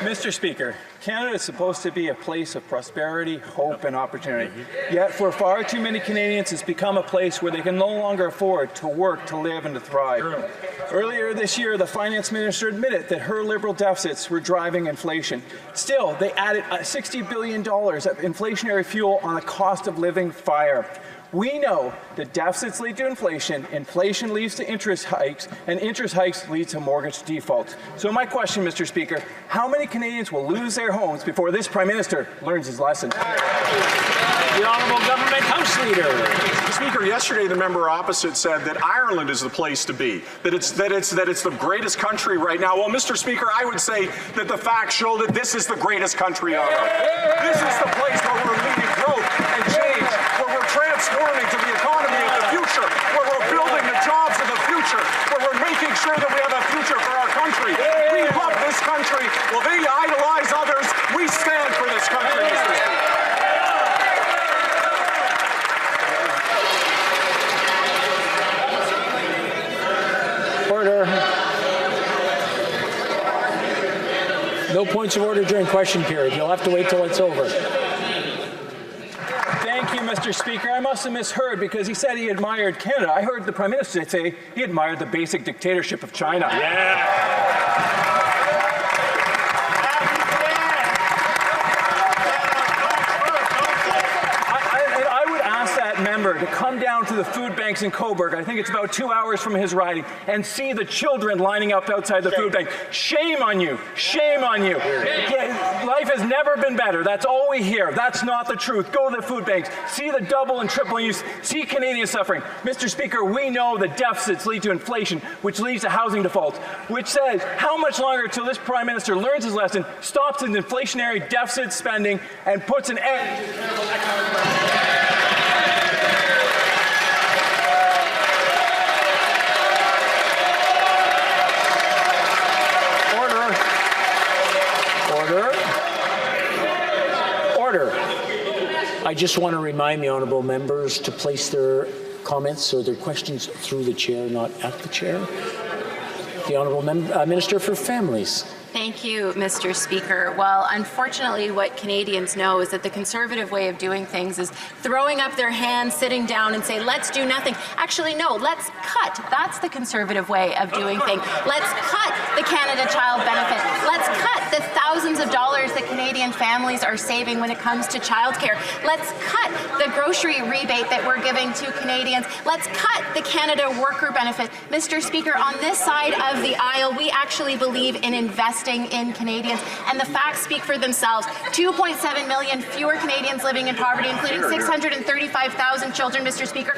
Mr. Speaker, Canada is supposed to be a place of prosperity, hope, and opportunity. Yet for far too many Canadians, it's become a place where they can no longer afford to work, to live, and to thrive. Earlier this year, the finance minister admitted that her Liberal deficits were driving inflation. Still, they added $60 billion of inflationary fuel on a cost of living fire. We know that deficits lead to inflation, inflation leads to interest hikes, and interest hikes lead to mortgage defaults. So my question, Mr. Speaker, how many Canadians will lose their homes before this Prime Minister learns his lesson? The Honourable Government House Leader. Speaker, yesterday the member opposite said that Ireland is the place to be, that it's the greatest country right now. Well, Mr. Speaker, I would say that the facts show that this is the greatest country on earth. This is the place where we're leading growth and change, where we're transforming to the economy of the future, where we're building the jobs of the future, where we're making sure that we have a future for our country. We love this country. Well, they idolize others. We stand for this country, Mr. Speaker. Order. No points of order during question period. You'll have to wait till it's over. Thank you, Mr. Speaker. I must have misheard because he said he admired Canada. I heard the Prime Minister say he admired the basic dictatorship of China. Member to come down to the food banks in Cobourg, I think it's about 2 hours from his riding, and see the children lining up outside the food bank. Shame on you. Shame on you. Life has never been better. That's all we hear. That's not the truth. Go to the food banks. See the double and triple use. See Canadians suffering. Mr. Speaker, we know that deficits lead to inflation, which leads to housing defaults, which says how much longer until this Prime Minister learns his lesson, stops his inflationary deficit spending, and puts an end to economic. Order. I just want to remind the honourable members to place their comments or their questions through the chair, not at the chair. The honourable Minister for Families. Thank you, Mr. Speaker. Well, unfortunately, what Canadians know is that the Conservative way of doing things is throwing up their hands, sitting down and say, let's do nothing. Actually, no, let's cut. That's the Conservative way of doing things. Let's cut the Canada Child Benefit. Let's cut the thousands of dollars that Canadian families are saving when it comes to childcare. Let's cut the grocery rebate that we're giving to Canadians. Let's cut the Canada Worker Benefit. Mr. Speaker, on this side of the aisle, we actually believe in investing in Canadians, and the facts speak for themselves. 2.7 million fewer Canadians living in poverty, including 635,000 children, Mr. Speaker.